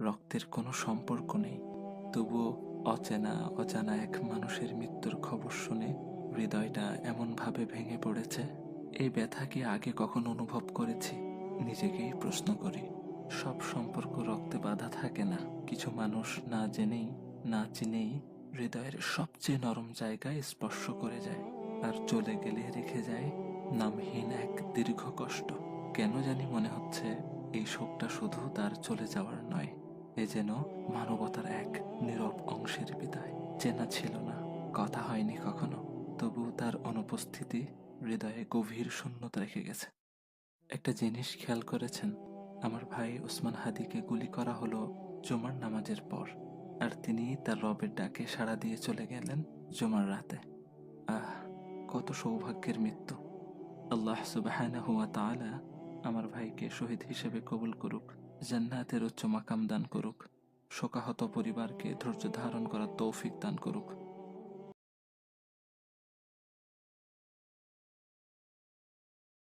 রক্তের কোনো সম্পর্ক নেই, তবুও অচেনা অজানা এক মানুষের মৃত্যুর খবর শুনে হৃদয়টা এমনভাবে ভেঙে পড়েছে। এই ব্যথা কি আগে কখনো অনুভব করেছি? নিজেকেই প্রশ্ন করি। সব সম্পর্ক রক্তে বাঁধা থাকে না। কিছু মানুষ না জেনেই না চিনেই হৃদয়ের সবচেয়ে নরম জায়গায় স্পর্শ করে যায়, আর চলে গেলে রেখে যায় নামহীন এক দীর্ঘ কষ্ট। কেন জানি মনে হচ্ছে এই শোকটা শুধু তার চলে যাওয়ার নয়, এ যেন মানবতার এক নীরব অংশের বিদায়। চেনা ছিল না, কথা হয়নি কখনো, তবু তার অনুপস্থিতি হৃদয়ে গভীর শূন্যতা রেখে গেছে। একটা জিনিস খেয়াল করেছেন? আমার ভাই ওসমান হাদিকে গুলি করা হলো জুমার নামাজের পর, আর তিনি তার রবের ডাকে সাড়া দিয়ে চলে গেলেন জুমার রাতে। আহ, কত সৌভাগ্যের মৃত্যু! আল্লাহ সুবহানাহু ওয়া তাআলা আমার ভাইকে শহীদ হিসেবে কবুল করুক, জান্নাতের উচ্চ মাকাম দান করুক, শোকাহত পরিবারকে ধৈর্য ধারণ করার তৌফিক দান করুক।